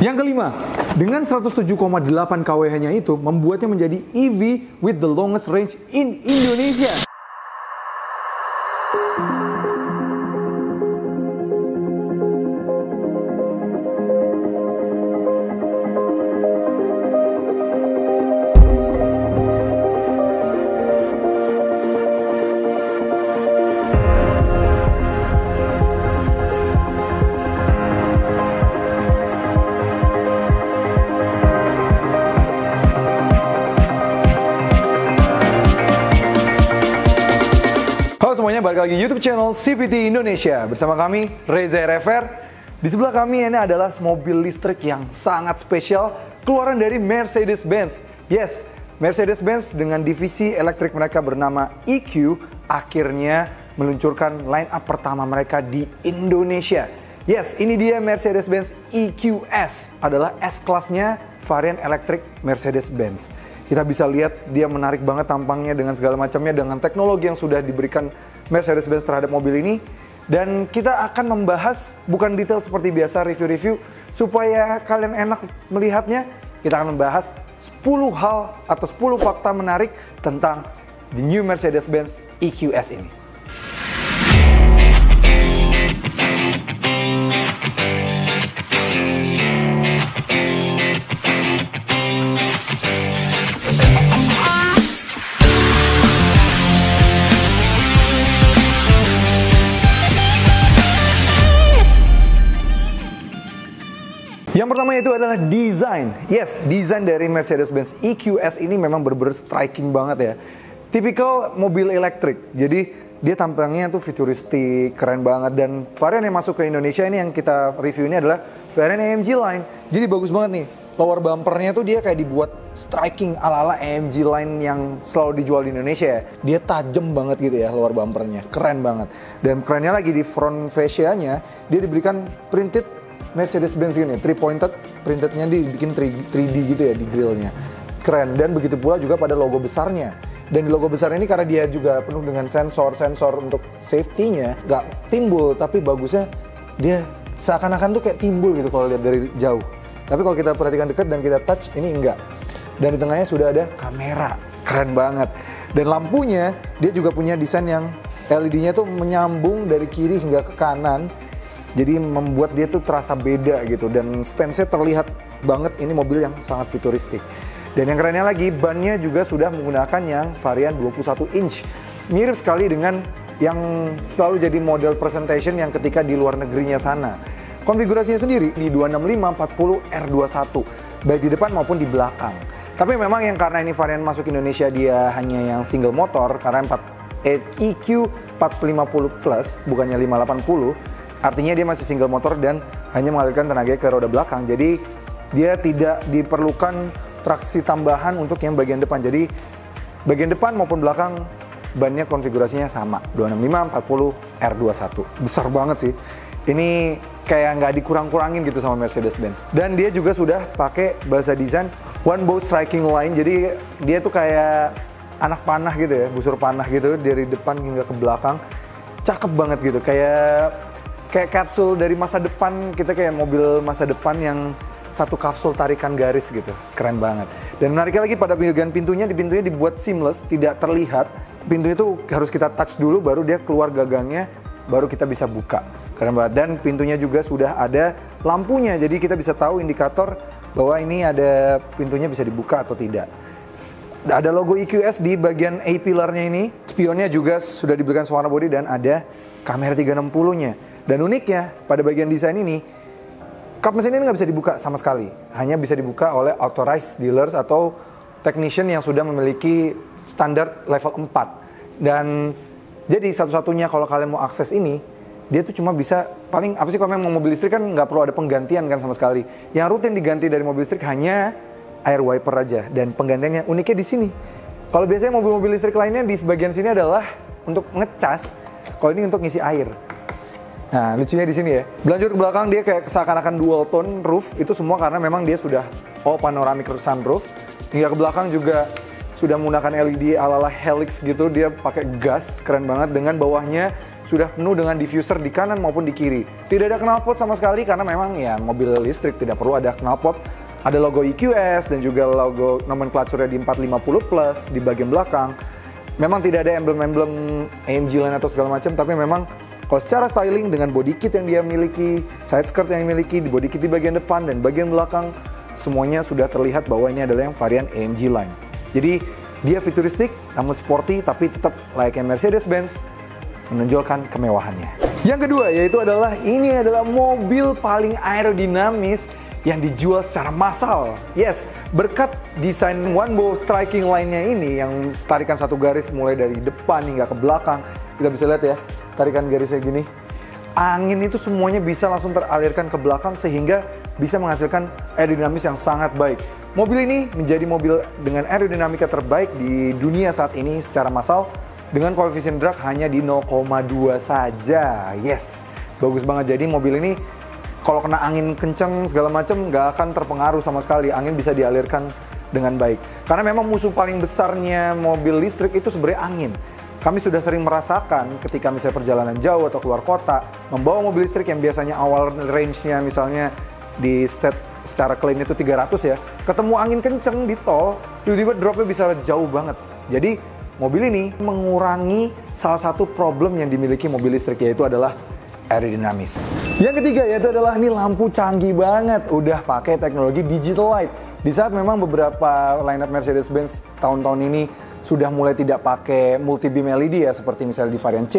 Yang kelima, dengan 107,8 kWh-nya itu membuatnya menjadi EV with the longest range in Indonesia. Halo semuanya, balik lagi YouTube channel CVT Indonesia. Bersama kami, Reza RFR. Di sebelah kami ini adalah mobil listrik yang sangat spesial, keluaran dari Mercedes-Benz. Yes, Mercedes-Benz dengan divisi elektrik mereka bernama EQ akhirnya meluncurkan line up pertama mereka di Indonesia. Yes, ini dia Mercedes-Benz EQS. Adalah S-kelasnya varian elektrik Mercedes-Benz. Kita bisa lihat dia menarik banget tampangnya dengan segala macamnya, dengan teknologi yang sudah diberikan Mercedes-Benz terhadap mobil ini. Dan kita akan membahas, bukan detail seperti biasa review-review, supaya kalian enak melihatnya. Kita akan membahas 10 hal atau 10 fakta menarik tentang the new Mercedes-Benz EQS ini. Yang pertama itu adalah desain. Yes, desain dari Mercedes-Benz EQS ini memang bener-bener striking banget ya. Tipikal mobil elektrik. Jadi dia tampangnya tuh futuristik, keren banget. Dan varian yang masuk ke Indonesia ini yang kita review ini adalah varian AMG line. Jadi bagus banget nih. Lower bumpernya tuh dia kayak dibuat striking ala-ala AMG line yang selalu dijual di Indonesia ya. Dia tajam banget gitu ya lower bumpernya. Keren banget. Dan kerennya lagi di front fascia-nya dia diberikan printed Mercedes-Benz gini, 3-pointed, printednya dibikin 3D gitu ya di grillnya. Keren, dan begitu pula juga pada logo besarnya. Dan di logo besar ini karena dia juga penuh dengan sensor untuk safety-nya, nggak timbul, tapi bagusnya dia seakan-akan tuh kayak timbul gitu kalau lihat dari jauh. Tapi kalau kita perhatikan dekat dan kita touch, ini enggak. Dan di tengahnya sudah ada kamera, keren banget. Dan lampunya, dia juga punya desain yang LED-nya tuh menyambung dari kiri hingga ke kanan. Jadi membuat dia tuh terasa beda gitu, dan stance-nya terlihat banget ini mobil yang sangat futuristik. Dan yang kerennya lagi, bannya juga sudah menggunakan yang varian 21 inch. Mirip sekali dengan yang selalu jadi model presentation yang ketika di luar negerinya sana. Konfigurasinya sendiri di 265/40R21, baik di depan maupun di belakang. Tapi memang yang karena ini varian masuk Indonesia dia hanya yang single motor, karena EQ 450 plus, bukannya 580. Artinya dia masih single motor dan hanya mengalirkan tenaga ke roda belakang. Jadi dia tidak diperlukan traksi tambahan untuk yang bagian depan. Jadi bagian depan maupun belakang bannya konfigurasinya sama, 265/40R21. Besar banget sih. Ini kayak nggak dikurang-kurangin gitu sama Mercedes-Benz. Dan dia juga sudah pakai bahasa desain one bow striking line. Jadi dia tuh kayak anak panah gitu ya, busur panah gitu dari depan hingga ke belakang. Cakep banget gitu, kayak kapsul dari masa depan. Kita kayak mobil masa depan yang satu kapsul tarikan garis gitu. Keren banget. Dan menariknya lagi pada bagian pintunya, di pintunya dibuat seamless, tidak terlihat. Pintunya itu harus kita touch dulu baru dia keluar gagangnya, baru kita bisa buka. Keren banget. Dan pintunya juga sudah ada lampunya, jadi kita bisa tahu indikator bahwa ini ada pintunya bisa dibuka atau tidak. Ada logo EQS di bagian A-pillarnya ini. Spionnya juga sudah diberikan warna body dan ada kamera 360-nya. Dan uniknya, pada bagian desain ini, kap mesin ini nggak bisa dibuka sama sekali. Hanya bisa dibuka oleh authorized dealers atau technician yang sudah memiliki standar level 4. Dan jadi satu-satunya kalau kalian mau akses ini, dia tuh cuma bisa, paling apa sih kalau memang mobil listrik kan nggak perlu ada penggantian kan sama sekali. Yang rutin diganti dari mobil listrik hanya air wiper aja. Dan penggantiannya uniknya di sini. Kalau biasanya mobil-mobil listrik lainnya di sebagian sini adalah untuk ngecas, kalau ini untuk ngisi air. Nah, lucunya di sini ya. Berlanjut ke belakang, dia kayak seakan-akan dual tone roof. Itu semua karena memang dia sudah panoramic sunroof. Hingga ke belakang juga sudah menggunakan LED ala-ala helix gitu. Dia pakai gas, keren banget. Dengan bawahnya sudah penuh dengan diffuser di kanan maupun di kiri. Tidak ada knalpot sama sekali karena memang ya mobil listrik tidak perlu ada knalpot. Ada logo EQS dan juga logo nomenklaturnya di 450 Plus di bagian belakang. Memang tidak ada emblem-emblem AMG Line atau segala macam, tapi memang kalau secara styling dengan body kit yang dia miliki, side skirt yang dimiliki, di body kit di bagian depan dan bagian belakang, semuanya sudah terlihat bahwa ini adalah yang varian AMG Line. Jadi dia futuristik namun sporty tapi tetap layaknya Mercedes-Benz, menonjolkan kemewahannya. Yang kedua yaitu adalah ini adalah mobil paling aerodinamis yang dijual secara massal. Yes, berkat desain one bow striking line-nya ini yang tarikan satu garis mulai dari depan hingga ke belakang. Kita bisa lihat ya, tarikan garisnya gini. Angin itu semuanya bisa langsung teralirkan ke belakang sehingga bisa menghasilkan aerodinamis yang sangat baik. Mobil ini menjadi mobil dengan aerodinamika terbaik di dunia saat ini secara massal dengan koefisien drag hanya di 0,2 saja. Yes, bagus banget. Jadi mobil ini kalau kena angin kenceng segala macam nggak akan terpengaruh sama sekali. Angin bisa dialirkan dengan baik. Karena memang musuh paling besarnya mobil listrik itu sebenarnya angin. Kami sudah sering merasakan ketika misalnya perjalanan jauh atau keluar kota, membawa mobil listrik yang biasanya awal range-nya misalnya di state secara clean itu 300 ya, ketemu angin kenceng di tol, tiba-tiba dropnya bisa jauh banget. Jadi mobil ini mengurangi salah satu problem yang dimiliki mobil listrik, yaitu adalah aerodinamis. Yang ketiga yaitu adalah ini lampu canggih banget, udah pakai teknologi digital light. Di saat memang beberapa lineup Mercedes-Benz tahun-tahun ini sudah mulai tidak pakai multi beam LED ya, seperti misalnya di varian C,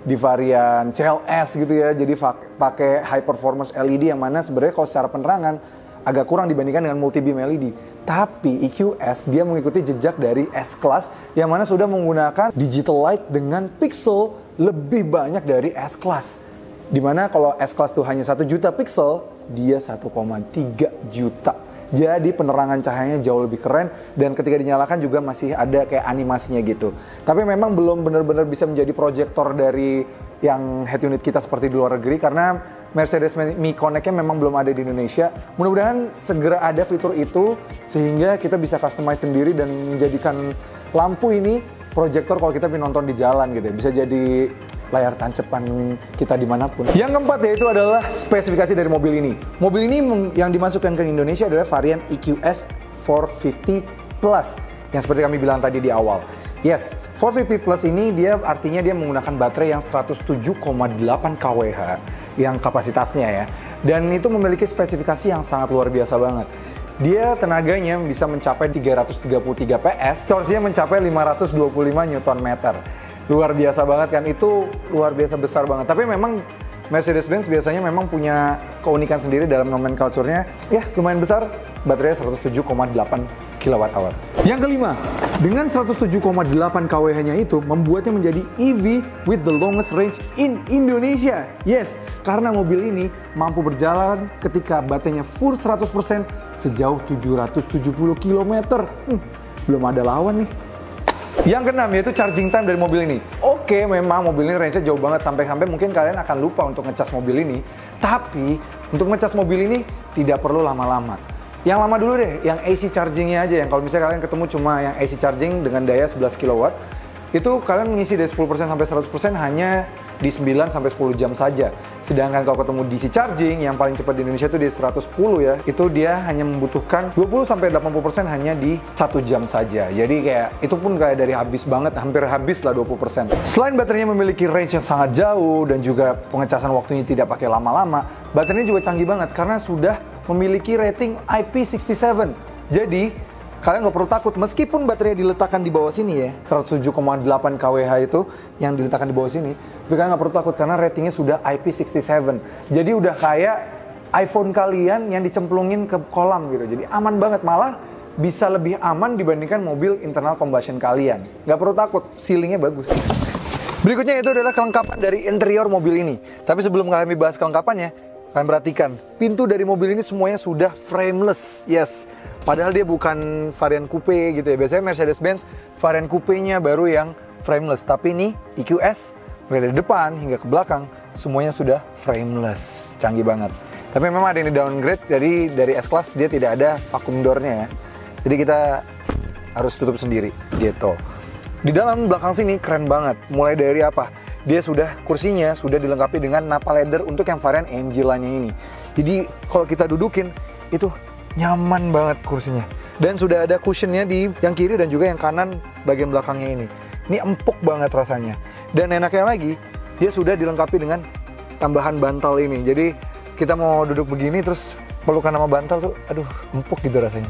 di varian CLS gitu ya, jadi pakai high performance LED yang mana sebenarnya kalau secara penerangan agak kurang dibandingkan dengan multi beam LED. Tapi EQS dia mengikuti jejak dari S-Class yang mana sudah menggunakan digital light dengan pixel lebih banyak dari S-Class. Dimana kalau S-Class tuh hanya 1 juta pixel, dia 1,3 juta. Jadi penerangan cahayanya jauh lebih keren dan ketika dinyalakan juga masih ada kayak animasinya gitu. Tapi memang belum benar-benar bisa menjadi proyektor dari yang head unit kita seperti di luar negeri karena Mercedes Me Connect-nya memang belum ada di Indonesia. Mudah-mudahan segera ada fitur itu sehingga kita bisa customize sendiri dan menjadikan lampu ini proyektor kalau kita nonton di jalan gitu ya. Bisa jadi layar tancepan kita dimanapun. Yang keempat yaitu adalah spesifikasi dari mobil ini. Mobil ini yang dimasukkan ke Indonesia adalah varian EQS 450 Plus yang seperti kami bilang tadi di awal. Yes, 450 Plus ini dia artinya dia menggunakan baterai yang 107,8 kWh yang kapasitasnya ya. Dan itu memiliki spesifikasi yang sangat luar biasa banget. Dia tenaganya bisa mencapai 333 PS, torsinya mencapai 525 Nm. Luar biasa banget kan, itu luar biasa besar banget. Tapi memang Mercedes-Benz biasanya memang punya keunikan sendiri dalam nomenklaturnya. Ya, lumayan besar, baterainya 107,8 kWh. Yang kelima, dengan 107,8 kWh-nya itu membuatnya menjadi EV with the longest range in Indonesia. Yes, karena mobil ini mampu berjalan ketika baterainya full 100% sejauh 770 km. Belum ada lawan nih. Yang keenam yaitu charging time dari mobil ini. Oke, memang mobil ini range-nya jauh banget sampai mungkin kalian akan lupa untuk ngecas mobil ini. Tapi untuk ngecas mobil ini tidak perlu lama-lama. Yang lama dulu deh, yang AC charging-nya aja. Yang kalau misalnya kalian ketemu cuma yang AC charging dengan daya 11 kW, itu kalian mengisi dari 10% sampai 100% hanya di 9 sampai 10 jam saja. Sedangkan kalau ketemu DC charging yang paling cepat di Indonesia itu di 110 ya, itu dia hanya membutuhkan 20 sampai 80% hanya di 1 jam saja. Jadi kayak itu pun kayak dari habis banget, hampir habis lah 20%. Selain baterainya memiliki range yang sangat jauh dan juga pengecasan waktunya tidak pakai lama-lama, baterainya juga canggih banget karena sudah memiliki rating IP67. Jadi kalian nggak perlu takut, meskipun baterai diletakkan di bawah sini ya, 107,8 kWh itu yang diletakkan di bawah sini, tapi kalian nggak perlu takut karena ratingnya sudah IP67. Jadi udah kayak iPhone kalian yang dicemplungin ke kolam gitu, jadi aman banget, malah bisa lebih aman dibandingkan mobil internal combustion kalian. Nggak perlu takut, sealingnya bagus. Berikutnya itu adalah kelengkapan dari interior mobil ini. Tapi sebelum kami bahas kelengkapannya, kalian perhatikan, pintu dari mobil ini semuanya sudah frameless. Yes, padahal dia bukan varian coupe gitu ya. Biasanya Mercedes-Benz varian coupe-nya baru yang frameless. Tapi ini EQS, mulai dari depan hingga ke belakang, semuanya sudah frameless. Canggih banget. Tapi memang ada yang di downgrade, jadi dari S-Class dia tidak ada vacuum door-nya ya. Jadi kita harus tutup sendiri gitu. Di dalam belakang sini keren banget. Mulai dari apa? dia kursinya sudah dilengkapi dengan Nappa leather untuk yang varian AMG lainnya ini. Jadi kalau kita dudukin itu nyaman banget kursinya. Dan sudah ada cushionnya di yang kiri dan juga yang kanan bagian belakangnya ini. Ini empuk banget rasanya. Dan enaknya lagi, dia sudah dilengkapi dengan tambahan bantal ini. Jadi kita mau duduk begini terus pelukan sama bantal tuh, aduh empuk gitu rasanya.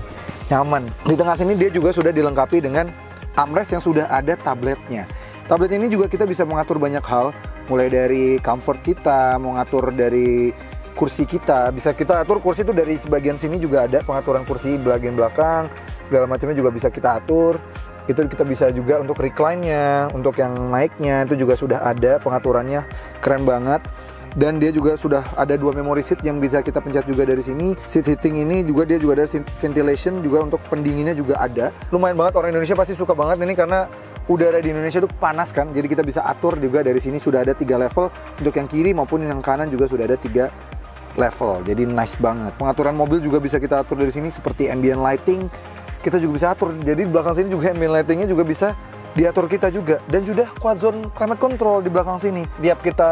Nyaman. Di tengah sini dia juga sudah dilengkapi dengan armrest yang sudah ada tabletnya. Tablet ini juga kita bisa mengatur banyak hal, mulai dari comfort kita, mengatur dari kursi kita. Bisa kita atur kursi itu dari sebagian sini juga ada pengaturan kursi bagian belakang, segala macamnya juga bisa kita atur. Itu kita bisa juga untuk recline-nya, untuk yang naiknya itu juga sudah ada pengaturannya, keren banget. Dan dia juga sudah ada 2 memory seat yang bisa kita pencet juga dari sini. Seat heating ini juga dia juga ada ventilation juga untuk pendinginnya juga ada. Lumayan banget, orang Indonesia pasti suka banget ini karena udara di Indonesia itu panas kan. Jadi kita bisa atur juga dari sini sudah ada 3 level. Untuk yang kiri maupun yang kanan juga sudah ada 3 level. Jadi nice banget. Pengaturan mobil juga bisa kita atur dari sini seperti ambient lighting. Kita juga bisa atur. Jadi di belakang sini juga ambient lightingnya juga bisa diatur kita juga. Dan sudah quad zone climate control di belakang sini. Tiap kita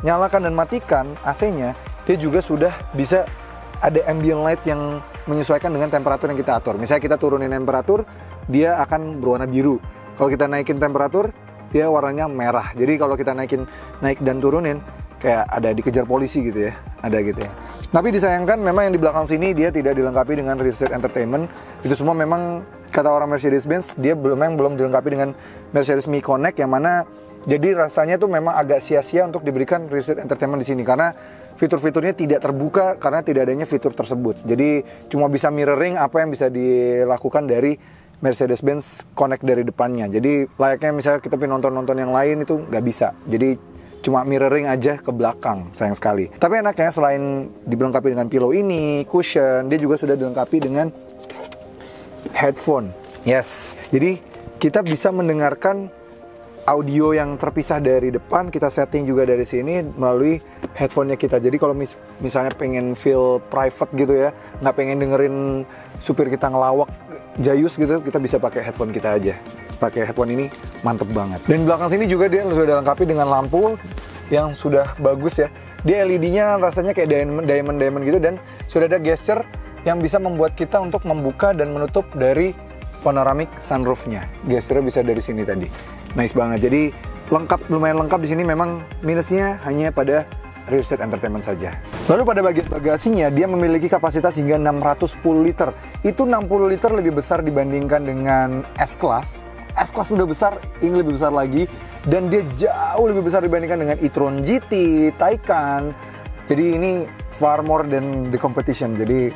nyalakan dan matikan AC-nya, dia juga sudah bisa ada ambient light yang menyesuaikan dengan temperatur yang kita atur. Misalnya kita turunin temperatur, dia akan berwarna biru. Kalau kita naikin temperatur, dia warnanya merah. Jadi kalau kita naik dan turunin, kayak ada dikejar polisi gitu ya, ada gitu ya. Tapi disayangkan memang yang di belakang sini dia tidak dilengkapi dengan rear seat entertainment. Itu semua memang kata orang Mercedes-Benz, dia belum dilengkapi dengan Mercedes Me Connect yang mana jadi rasanya tuh memang agak sia-sia untuk diberikan rear seat entertainment di sini karena fitur-fiturnya tidak terbuka karena tidak adanya fitur tersebut. Jadi cuma bisa mirroring apa yang bisa dilakukan dari Mercedes-Benz Connect dari depannya. Jadi layaknya misalnya kita pengen nonton yang lain itu nggak bisa. Jadi cuma mirroring aja ke belakang, sayang sekali. Tapi enaknya selain dilengkapi dengan pillow ini, cushion, dia juga sudah dilengkapi dengan headphone. Yes, jadi kita bisa mendengarkan audio yang terpisah dari depan, kita setting juga dari sini melalui headphone-nya kita. Jadi kalau misalnya pengen feel private gitu ya, nggak pengen dengerin supir kita ngelawak jayus gitu, kita bisa pakai headphone kita aja. Pakai headphone ini mantep banget. Dan di belakang sini juga dia sudah dilengkapi dengan lampu yang sudah bagus ya. Dia LED-nya rasanya kayak diamond gitu dan sudah ada gesture yang bisa membuat kita untuk membuka dan menutup dari panoramic sunroof-nya. Gesture bisa dari sini tadi. Nice banget. Jadi lumayan lengkap di sini. Memang minusnya hanya pada rear seat entertainment saja. Lalu pada bagian bagasinya dia memiliki kapasitas hingga 610 liter. Itu 60 liter lebih besar dibandingkan dengan S-Class. S-Class sudah besar, ini lebih besar lagi. Dan dia jauh lebih besar dibandingkan dengan e-tron GT, Taycan. Jadi ini far more than the competition. Jadi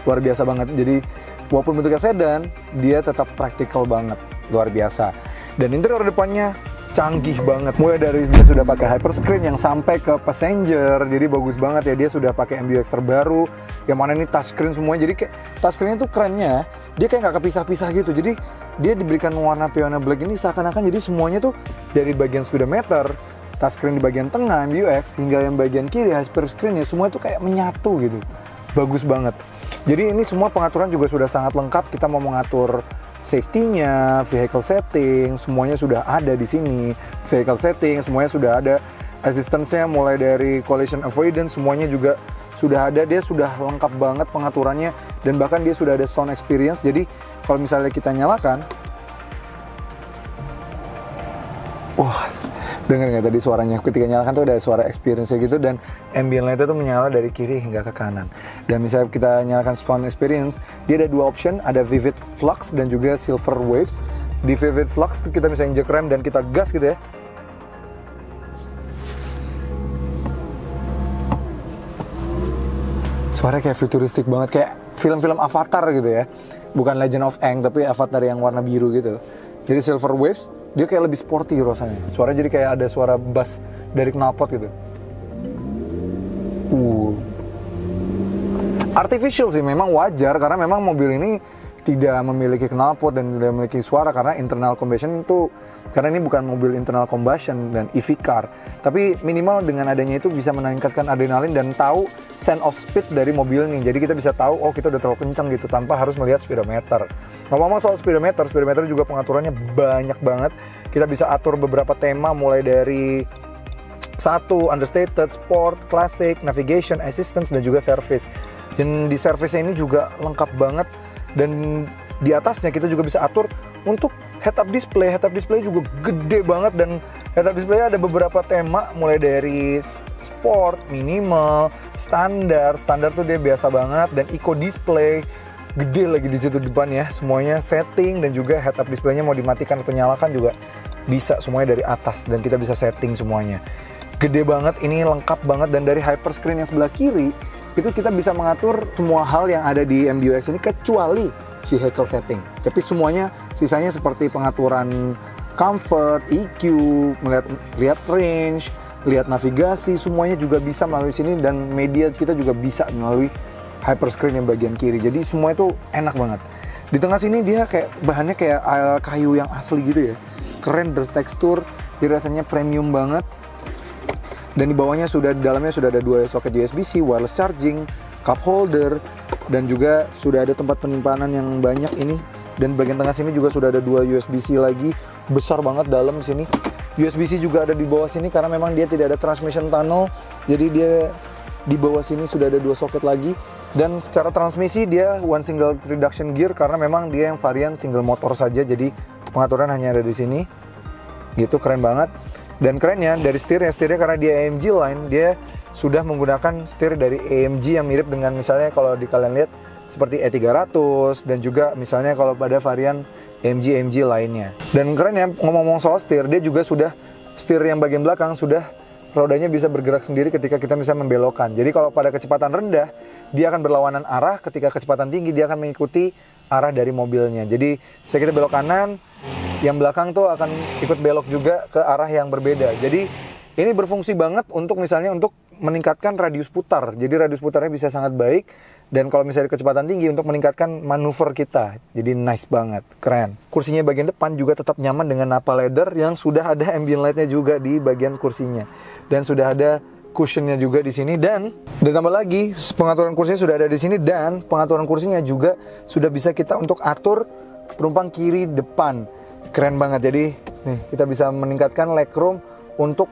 luar biasa banget. Jadi walaupun bentuknya sedan, dia tetap praktikal banget. Luar biasa. Dan interior depannya canggih banget. Mulai dari dia sudah pakai hyperscreen yang sampai ke passenger. Jadi bagus banget ya. Dia sudah pakai MBUX terbaru. Yang mana ini touchscreen semuanya. Jadi kayak touchscreennya tuh kerennya. Dia kayak nggak kepisah-pisah gitu. Jadi dia diberikan warna peona black ini seakan-akan jadi semuanya tuh dari bagian speedometer, touchscreen di bagian tengah MBUX hingga yang bagian kiri hyperscreen ya semua itu kayak menyatu gitu. Bagus banget. Jadi ini semua pengaturan juga sudah sangat lengkap. Kita mau mengatur safety-nya, vehicle setting, semuanya sudah ada di sini. Vehicle setting, semuanya sudah ada. Assistance-nya mulai dari collision avoidance, semuanya juga sudah ada. Dia sudah lengkap banget pengaturannya. Dan bahkan dia sudah ada sound experience. Jadi kalau misalnya kita nyalakan, wah, denger nggak tadi suaranya? Ketika nyalakan tuh ada suara experience-nya gitu. Dan ambient light itu menyala dari kiri hingga ke kanan. Dan misalnya kita nyalakan sound experience, dia ada 2 option, ada Vivid Flux dan juga Silver Waves. Di Vivid Flux kita bisa injek rem dan kita gas gitu ya. Suaranya kayak futuristik banget, kayak film-film Avatar gitu ya. Bukan Legend of Aang, tapi Avatar yang warna biru gitu. Jadi Silver Waves, dia kayak lebih sporty rasanya. Suaranya jadi kayak ada suara bass dari knalpot gitu. Artificial sih, memang wajar karena memang mobil ini tidak memiliki knalpot dan tidak memiliki suara karena internal combustion itu, karena ini bukan mobil internal combustion dan EV car, tapi minimal dengan adanya itu bisa meningkatkan adrenalin dan tahu sense of speed dari mobil ini. Jadi kita bisa tahu, oh kita udah terlalu kencang gitu tanpa harus melihat speedometer. Ngomong-ngomong soal speedometer juga pengaturannya banyak banget. Kita bisa atur beberapa tema mulai dari understated, sport, classic, navigation, assistance, dan juga service. Dan di service ini juga lengkap banget. Dan di atasnya kita juga bisa atur untuk head up display. Head up display juga gede banget, dan head up display ada beberapa tema mulai dari sport, minimal, standar tuh dia biasa banget, dan eco display gede lagi di situ depan ya. Semuanya setting, dan juga head up displaynya mau dimatikan atau nyalakan juga bisa semuanya dari atas, dan kita bisa setting semuanya. Gede banget, ini lengkap banget. Dan dari hyperscreen yang sebelah kiri itu kita bisa mengatur semua hal yang ada di MBUX ini kecuali vehicle setting. Tapi semuanya sisanya seperti pengaturan comfort, EQ, lihat range, lihat navigasi, semuanya juga bisa melalui sini, dan media kita juga bisa melalui hyperscreen yang bagian kiri. Jadi semua itu enak banget. Di tengah sini dia kayak bahannya kayak kayu yang asli gitu ya. Keren, bertekstur, dia rasanya premium banget. Dan di bawahnya di dalamnya sudah ada 2 soket USB-C, wireless charging, cup holder, dan juga sudah ada tempat penyimpanan yang banyak ini. Dan bagian tengah sini juga sudah ada 2 USB-C lagi, besar banget dalam sini. USB-C juga ada di bawah sini karena memang dia tidak ada transmission tunnel, jadi dia di bawah sini sudah ada 2 soket lagi. Dan secara transmisi dia one single reduction gear karena memang dia yang varian single motor saja, jadi pengaturan hanya ada di sini. Gitu, keren banget. Dan kerennya dari setirnya karena dia AMG line, dia sudah menggunakan setir dari AMG yang mirip dengan misalnya kalau kalian lihat seperti E300, dan juga misalnya kalau pada varian AMG lainnya. Dan kerennya ngomong-ngomong soal setir, dia juga sudah setir yang bagian belakang sudah rodanya bisa bergerak sendiri ketika kita bisa membelokkan. Jadi kalau pada kecepatan rendah dia akan berlawanan arah, ketika kecepatan tinggi dia akan mengikuti arah dari mobilnya. Jadi bisa kita belok kanan, yang belakang tuh akan ikut belok juga ke arah yang berbeda. Jadi ini berfungsi banget untuk misalnya untuk meningkatkan radius putar. Jadi radius putarnya bisa sangat baik. Dan kalau misalnya kecepatan tinggi untuk meningkatkan manuver kita. Jadi nice banget, keren. Kursinya bagian depan juga tetap nyaman dengan Nappa leather yang sudah ada ambient lightnya juga di bagian kursinya. Dan sudah ada cushionnya juga di sini, dan tambah lagi pengaturan kursinya sudah ada di sini, dan pengaturan kursinya juga sudah bisa kita untuk atur penumpang kiri depan. Keren banget. Jadi nih kita bisa meningkatkan legroom untuk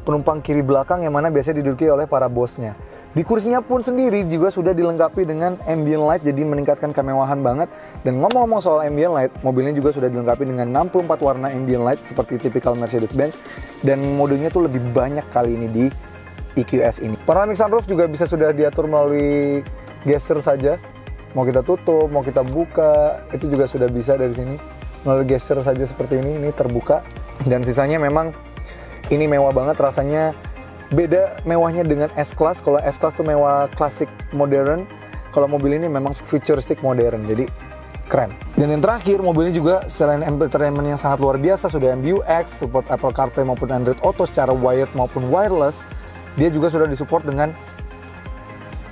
penumpang kiri belakang yang mana biasanya diduduki oleh para bosnya. Di kursinya pun sendiri juga sudah dilengkapi dengan ambient light, jadi meningkatkan kemewahan banget. Dan ngomong-ngomong soal ambient light, mobilnya juga sudah dilengkapi dengan 64 warna ambient light seperti tipikal Mercedes-Benz, dan modenya tuh lebih banyak kali ini di EQS ini. Panoramic sunroof juga bisa sudah diatur melalui gesture saja. Mau kita tutup, mau kita buka, itu juga sudah bisa dari sini. Melalui gesture saja seperti ini terbuka. Dan sisanya memang ini mewah banget, rasanya beda mewahnya dengan S-Class. Kalau S-Class tuh mewah klasik modern, kalau mobil ini memang futuristik modern, jadi keren. Dan yang terakhir, mobil ini juga selain entertainment yang sangat luar biasa, sudah MBUX, support Apple CarPlay maupun Android Auto secara wired maupun wireless. Dia juga sudah disupport dengan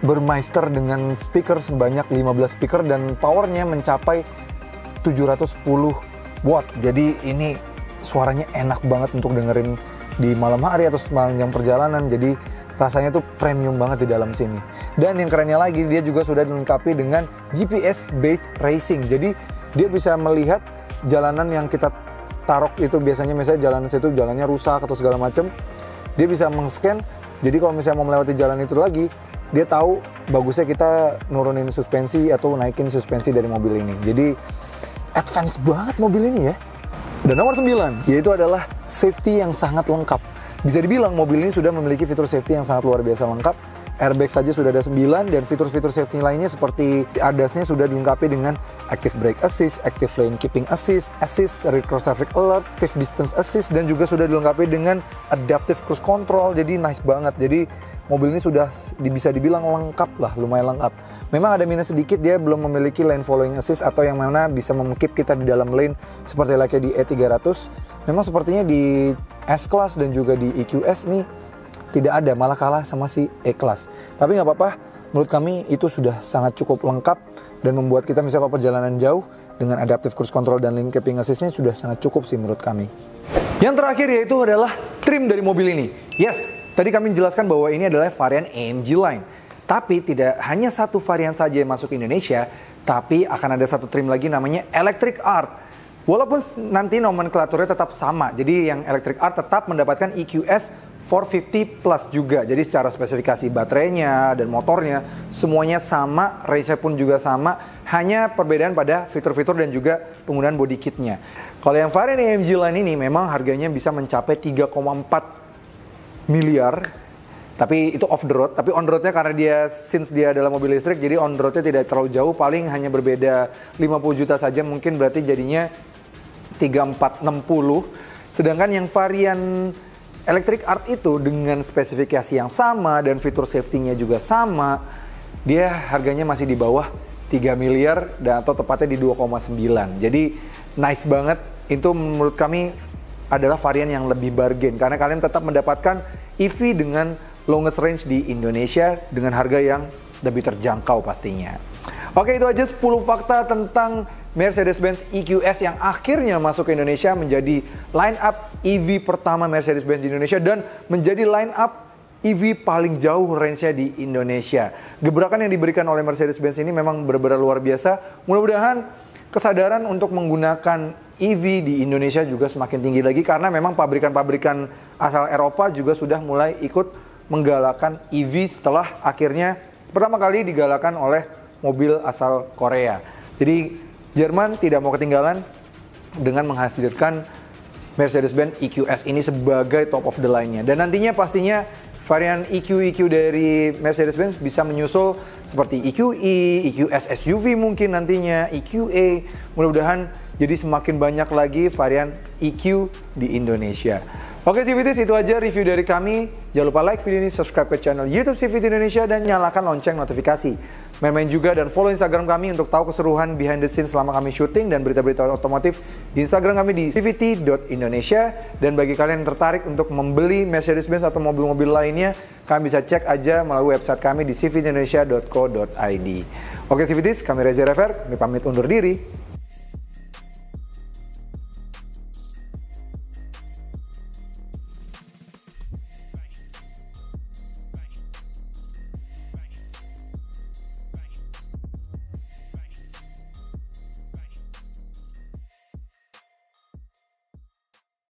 Burmeister dengan speaker sebanyak 15 speaker, dan powernya mencapai 710 watt. Jadi ini suaranya enak banget untuk dengerin di malam hari atau sepanjang perjalanan. Jadi rasanya tuh premium banget di dalam sini. Dan yang kerennya lagi, dia juga sudah dilengkapi dengan GPS based racing. Jadi dia bisa melihat jalanan yang kita taruh itu, biasanya misalnya jalanan situ jalannya rusak atau segala macam, dia bisa meng-scan. Jadi kalau misalnya mau melewati jalan itu lagi, dia tahu bagusnya kita nurunin suspensi atau naikin suspensi dari mobil ini. Jadi advance banget mobil ini ya. Dan nomor 9, yaitu adalah safety yang sangat lengkap. Bisa dibilang mobil ini sudah memiliki fitur safety yang sangat luar biasa lengkap. Airbag saja sudah ada 9, dan fitur-fitur safety lainnya seperti ADAS-nya sudah dilengkapi dengan Active Brake Assist, Active Lane Keeping Assist, Assist Rear Cross Traffic Alert, Active Distance Assist, dan juga sudah dilengkapi dengan Adaptive Cruise Control. Jadi nice banget. Jadi mobil ini sudah bisa dibilang lengkap lah, lumayan lengkap. Memang ada minus sedikit, dia belum memiliki lane following assist atau yang mana bisa mengkeep kita di dalam lane seperti layaknya di E300. Memang sepertinya di S-Class dan juga di EQS nih tidak ada, malah kalah sama si E-Class. Tapi nggak apa-apa, menurut kami itu sudah sangat cukup lengkap dan membuat kita misalnya perjalanan jauh dengan adaptive cruise control dan lane keeping assist-nya sudah sangat cukup sih menurut kami. Yang terakhir yaitu adalah trim dari mobil ini. Yes, tadi kami menjelaskan bahwa ini adalah varian AMG Line. Tapi tidak hanya satu varian saja yang masuk ke Indonesia, tapi akan ada satu trim lagi namanya Electric Art. Walaupun nanti nomenklaturnya tetap sama, jadi yang Electric Art tetap mendapatkan EQS 450 Plus juga. Jadi secara spesifikasi baterainya dan motornya semuanya sama, range-nya pun juga sama. Hanya perbedaan pada fitur-fitur dan juga penggunaan body kitnya. Kalau yang varian AMG Line ini memang harganya bisa mencapai 3,4 miliar. Tapi itu off the road. Tapi on the roadnya karena since dia adalah mobil listrik, jadi on the roadnya tidak terlalu jauh. Paling hanya berbeda 50 juta saja, mungkin berarti jadinya 3460. Sedangkan yang varian Electric Art itu dengan spesifikasi yang sama dan fitur safety-nya juga sama, dia harganya masih di bawah 3 miliar dan atau tepatnya di 2,9. Jadi nice banget. Itu menurut kami adalah varian yang lebih bargain karena kalian tetap mendapatkan EV dengan longest range di Indonesia dengan harga yang lebih terjangkau pastinya. Oke, itu aja 10 fakta tentang Mercedes-Benz EQS yang akhirnya masuk ke Indonesia menjadi line up EV pertama Mercedes-Benz di Indonesia dan menjadi line up EV paling jauh range-nya di Indonesia. Gebrakan yang diberikan oleh Mercedes-Benz ini memang benar-benar luar biasa. Mudah-mudahan kesadaran untuk menggunakan EV di Indonesia juga semakin tinggi lagi karena memang pabrikan-pabrikan asal Eropa juga sudah mulai ikut menggalakkan EV setelah akhirnya pertama kali digalakan oleh mobil asal Korea. Jadi Jerman tidak mau ketinggalan dengan menghasilkan Mercedes-Benz EQS ini sebagai top of the line-nya. Dan nantinya pastinya varian EQ dari Mercedes-Benz bisa menyusul seperti EQE, EQS SUV mungkin nantinya, EQA. Mudah-mudahan jadi semakin banyak lagi varian EQ di Indonesia. Oke CVTs, itu aja review dari kami. Jangan lupa like video ini, subscribe ke channel YouTube CVT Indonesia, dan nyalakan lonceng notifikasi. Main-main juga dan follow Instagram kami untuk tahu keseruan behind the scenes selama kami syuting dan berita-berita otomotif di Instagram kami di cvt.indonesia. Dan bagi kalian yang tertarik untuk membeli Mercedes-Benz atau mobil-mobil lainnya, kalian bisa cek aja melalui website kami di cvtindonesia.co.id. Oke CVTs, kami Reza Rever, kami pamit undur diri.